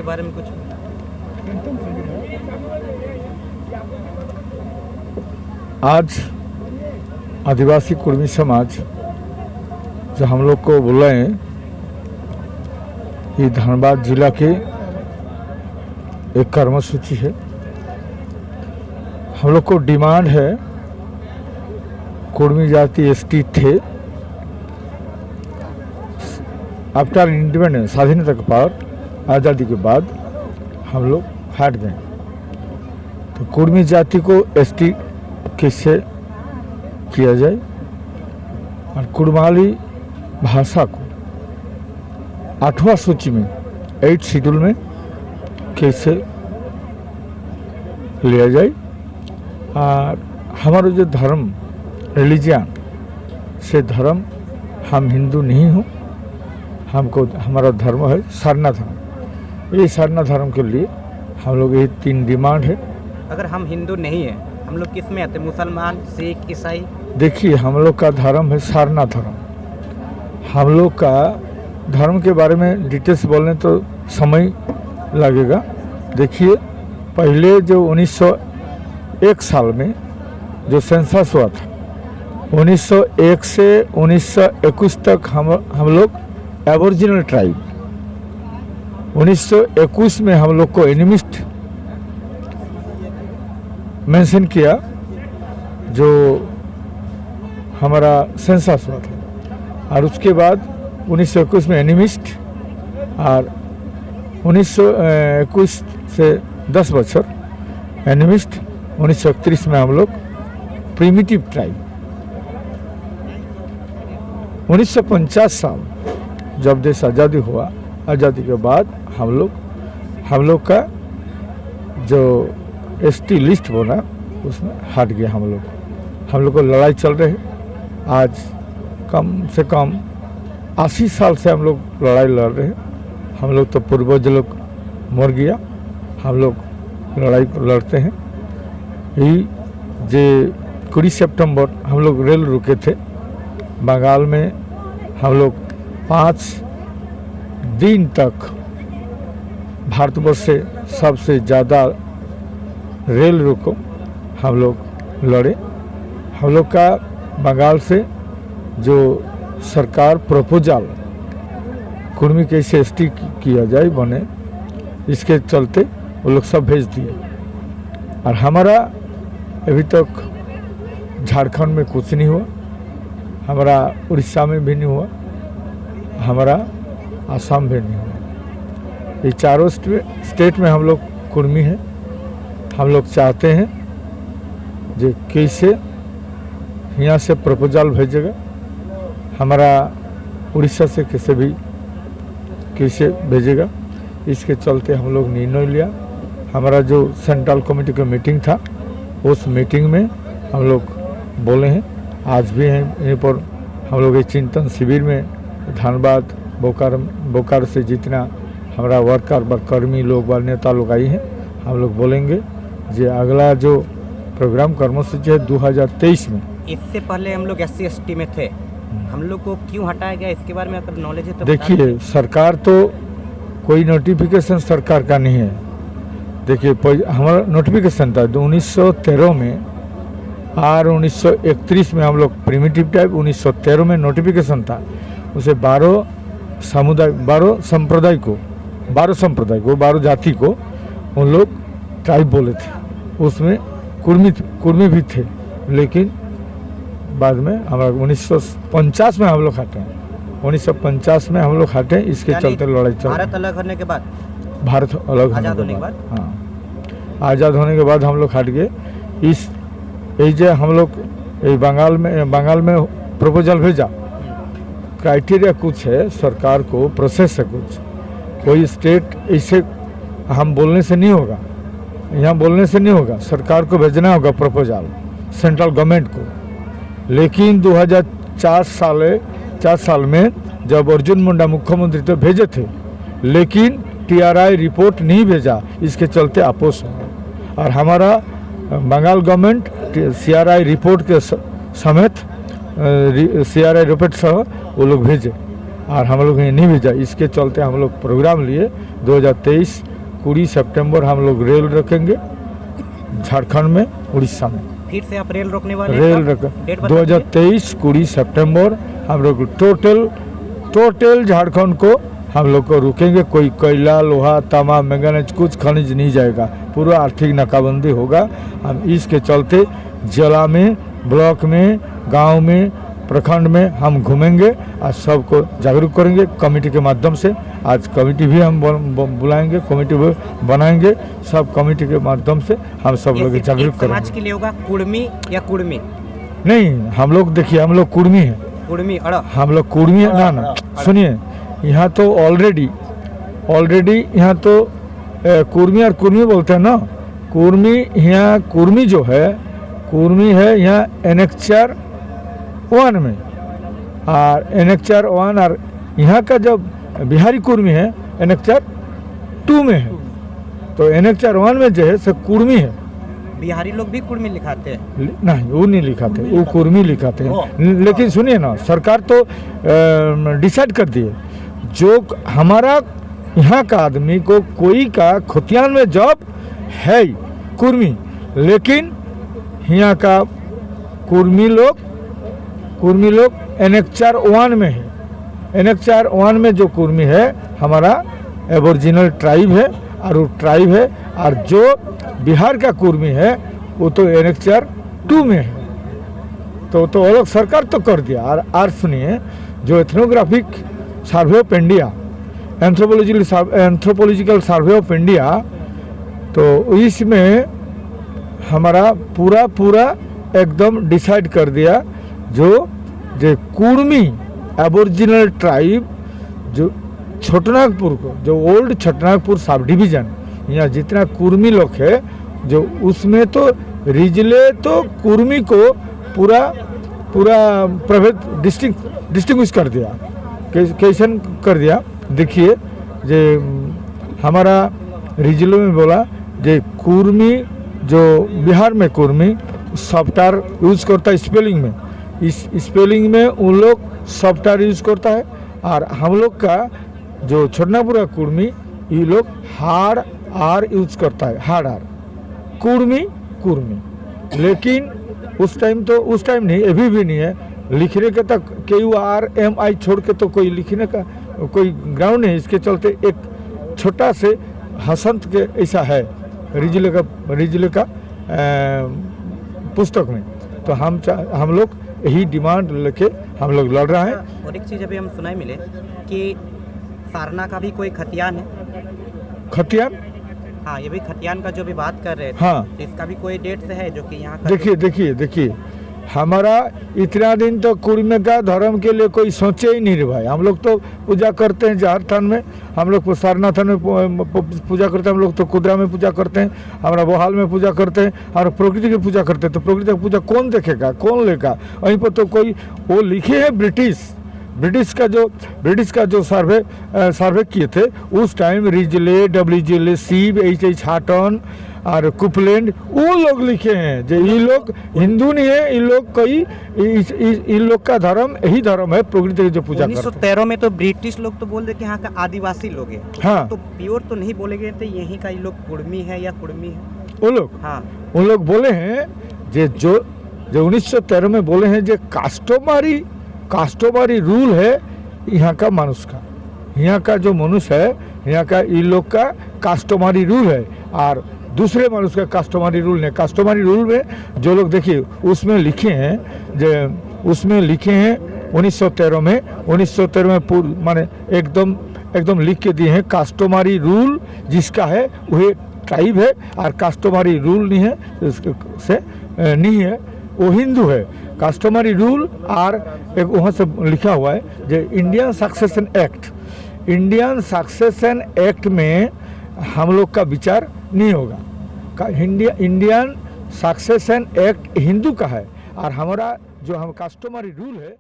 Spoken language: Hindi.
बारे में कुछ? आज आदिवासी कुर्मी समाज जो हम लोग को बोल रहे हैं, ये धनबाद जिला के एक कर्मसूची है। हम लोग को डिमांड है, कुर्मी जाति एसटी थे, आफ्टर इंडिपेंडेंस, स्वाधीनता के बाद, आज़ादी के बाद हम लोग हट गए। तो कुर्मी जाति को एसटी कैसे किया जाए और कुड़माली भाषा को 8वां सूची में 8 शेड्यूल में कैसे लिया जाए। और हमारा जो धर्म रिलीजियन से धर्म, हम हिंदू नहीं हो, हमको हमारा धर्म है सरना धर्म। ये सरना धर्म के लिए हम लोग ये 3 डिमांड है। अगर हम हिंदू नहीं है, हम लोग किस में आते? मुसलमान, सिख, ईसाई? देखिए, हम लोग का धर्म है सरना धर्म। हम लोग का धर्म के बारे में डिटेल्स बोलने तो समय लगेगा। देखिए, पहले जो 1901 साल में जो सेंसस हुआ था, 1901 से 1921 तक हम लोग एबोरिजिनल ट्राइब, 1921 में हम लोग को एनिमिस्ट मेंशन किया, जो हमारा सेंसस हुआ था। और उसके बाद 1921 में एनिमिस्ट, और 1921 से 10 बच्चर एनिमिस्ट, 1931 में हम लोग प्रिमिटिव ट्राइब। 1950 साल जब देश आज़ादी हुआ, आज़ादी के बाद हम लोग का जो एसटी लिस्ट बना, उसमें हट गया। हम लोग को लड़ाई चल रही है। आज कम से कम 80 साल से हम लोग लड़ाई लड़ रहे हैं। हम लोग तो पूर्वज लोग मर गया, हम लोग लड़ाई लड़ते हैं। यही जे 20 सितंबर हम लोग रेल रुके थे बंगाल में। हम लोग 5 दिन तक भारतवर्ष से सबसे ज़्यादा रेल रोको हम लोग लड़े। हम लोग का बंगाल से जो सरकार प्रपोजल कुर्मी कैसे एसटी किया जाए बने, इसके चलते वो लोग सब भेज दिए। और हमारा अभी तक झारखंड में कुछ नहीं हुआ, हमारा उड़ीसा में भी नहीं हुआ, हमारा आसाम भी नहीं हुआ। ये चारों स्टेट में हम लोग कुर्मी हैं। हम लोग चाहते हैं जो कैसे यहाँ से प्रपोजल भेजेगा, हमारा उड़ीसा से कैसे भेजेगा, इसके चलते हम लोग निर्णय लिया। हमारा जो सेंट्रल कमेटी का मीटिंग था, उस मीटिंग में हम लोग बोले हैं, आज भी हैं यहीं पर। हम लोग एक चिंतन शिविर में धनबाद बोकारो से जितना हमारा वर्कर कर्मी लोग व नेता लोग आई हैं, हम लोग बोलेंगे जो अगला जो प्रोग्राम कर्मसूची है 2023 में। इससे पहले हम लोग SC ST में थे, हम लोग को क्यों हटाया गया, इसके बारे में अगर नॉलेज है तो देखिए, सरकार तो कोई नोटिफिकेशन सरकार का नहीं है। देखिए, हमारा नोटिफिकेशन था 1913 में और 1931 में हम लोग प्रिमिटिव टाइप, 1913 में नोटिफिकेशन था। उसे 12 संप्रदाय को 12 जाति को उन लोग ट्राइब बोले थे। उसमें कुर्मी भी थे, लेकिन बाद में हमारा 1950 में हम लोग हटे हैं। 1950 में हम लोग हटे, इसके चलते लड़ाई चल। भारत अलग होने के बाद, भारत अलग आज़ाद होने के बाद, हाँ, आज़ाद होने के बाद हम लोग हट गए। जो हम लोग बंगाल में प्रपोजल भेजा, क्राइटेरिया कुछ है सरकार को, प्रोसेस है कुछ। कोई स्टेट ऐसे हम बोलने से नहीं होगा, यहाँ बोलने से नहीं होगा, सरकार को भेजना होगा प्रपोजल सेंट्रल गवर्नमेंट को। लेकिन 2004 साल में जब अर्जुन मुंडा मुख्यमंत्री तो भेजे थे, लेकिन TRI रिपोर्ट नहीं भेजा, इसके चलते अपोज हुआ। और हमारा बंगाल गवर्नमेंट CRI रिपोर्ट के समेत CRI रिपोर्ट सह वो लोग भेजे, और हम लोग ये नहीं भेजा। इसके चलते हम लोग प्रोग्राम लिए 2023 20 सितंबर हम लोग रेल रखेंगे झारखंड में, उड़ीसा में। फिर से आप रेल रोकने वाले रेल हैं? रख डेट बता दीजिए। 2023 20 सितंबर हम लोग टोटल झारखंड को हम लोग को रुकेंगे। कोई कोयला, लोहा, तांबा, मैंगनीज कुछ खनिज नहीं जाएगा। पूरा आर्थिक नाकाबंदी होगा। हम इसके चलते जिला में, ब्लॉक में, गांव में, प्रखंड में हम घूमेंगे और सबको जागरूक करेंगे कमेटी के माध्यम से। आज कमेटी भी हम बुलाएंगे, कमेटी भी बनाएंगे। सब कमेटी के माध्यम से हम सब ये लोग सिर्फ जागरूक एक समाज करेंगे। के लिए होगा, कुड़मी या कुड़मी? नहीं, हम लोग देखिए, हम लोग कुर्मी हैं। कुड़मी हम लोग कुर्मी है ना। सुनिए, यहाँ तो ऑलरेडी यहाँ तो कुर्मी और कुर्मी बोलते हैं ना। कुर्मी यहाँ कुर्मी जो है, कुर्मी है यहाँ एनेक्चर 1 में, और एनेक्चर 1 और यहाँ का जब बिहारी कुर्मी है एनेक्चर 2 में है। तो एनेक्चर 1 में जो है सो कुर्मी है। बिहारी लोग भी कुड़मी लिखाते हैं? नहीं, वो नहीं लिखाते, वो कुर्मी लिखाते हैं। लेकिन सुनिए ना, सरकार तो डिसाइड कर दिए, जो हमारा यहाँ का आदमी को कोई का खुतियान में जॉब है कुर्मी, लेकिन यहाँ का कुर्मी लोग एनेक्चर 1 में है। एनेक्चर 1 में जो कुर्मी है हमारा एबोरिजिनल ट्राइब है, और वो ट्राइब है। और जो बिहार का कुर्मी है वो तो एनेक्चर 2 में है। तो अलग सरकार तो कर दिया। और सुनिए, जो ethnographic survey of India, anthropological survey of India, तो इसमें हमारा पूरा एकदम डिसाइड कर दिया, जो कुर्मी एबोरिजिनल ट्राइब जो छोटनागपुर को, जो ओल्ड छोटनागपुर सब डिवीजन, यहाँ जितना कुर्मी लोग है, जो उसमें तो रिजले तो कुर्मी को पूरा प्रभेद डिस्टिंग्विश कर दिया, कैसे कर दिया। देखिए, जे हमारा रिजलों में बोला जे कुर्मी, जो बिहार में कुर्मी सॉफ्टवेयर यूज करता है स्पेलिंग में, इस स्पेलिंग में उन लोग सॉफ्टवेयर यूज करता है। और हम लोग का जो छोटनागपुर का कुर्मी, ये लोग हार्ड आर यूज करता है, हार्ड आर, कुर्मी। लेकिन उस टाइम नहीं, अभी भी नहीं है लिखने के तक KURMI छोड़ के तो कोई लिखने का कोई ग्राउंड नहीं। इसके चलते एक छोटा से हसंत के ऐसा है रिजले का पुस्तक में। तो हम लोग यही डिमांड लेके हम लोग लड़ रहे हैं। और एक चीज़ अभी हम सुनाई मिले कि सारना का भी कोई खतियान है। खतियान? हाँ, ये भी खतियान का जो भी बात कर रहे थे। हाँ, इसका भी कोई डेट से है जो कि यहाँ का? देखिए, हमारा इतना दिन तो कुर्मी का धर्म के लिए कोई सोचे ही नहीं रे भाई। हम लोग तो पूजा करते हैं जहर थान में, हम लोग सारनाथ थान में पूजा करते हैं, हम लोग तो कुदरा में पूजा करते हैं, हमारा बोहाल में पूजा करते हैं, और प्रकृति की पूजा करते हैं। तो प्रकृति की पूजा कौन देखेगा, कौन लेगा? वहीं पर तो कोई वो लिखे है ब्रिटिश का जो सर्वे किए थे उस time, Risley, WGLA, sieve, H Hutton और कुपलैंड, वो लोग लिखे हैं। जो ये लोग हिंदू नहीं है, इन लोग का धर्म यही धर्म है, प्रकृति की जो पूजा करते हैं। 1913 में तो ब्रिटिश लोग तो बोल रहे कि यहाँ का आदिवासी लोग है। हाँ, तो प्योर तो नहीं बोले गए थे यहीं का ये लोग कुर्मी है या कुर्मी है? वो लोग, हाँ, उन लोग बोले हैं जो 1913 में बोले हैं, जो कास्टोमारी रूल है यहाँ का मनुष्य का, यहाँ का जो मनुष्य है, यहाँ का इन लोग का कास्टोमारी रूल है। और दूसरे मनुष्य का कास्टोमारी रूल नहीं। कास्टोमारी रूल में जो लोग, देखिए उसमें लिखे हैं 1913 में माने एकदम लिख के दिए हैं, कास्टोमारी रूल जिसका है वही ट्राइब है, और कास्टोमारी रूल नहीं है से नहीं है वो हिंदू है। कास्टोमारी रूल और एक वहाँ से लिखा हुआ है जो इंडियन सक्सेशन एक्ट में हम लोग का विचार नहीं होगा। इंडियन सक्सेशन एक्ट हिंदू का है, और हमारा जो हम कास्टोमारी रूल है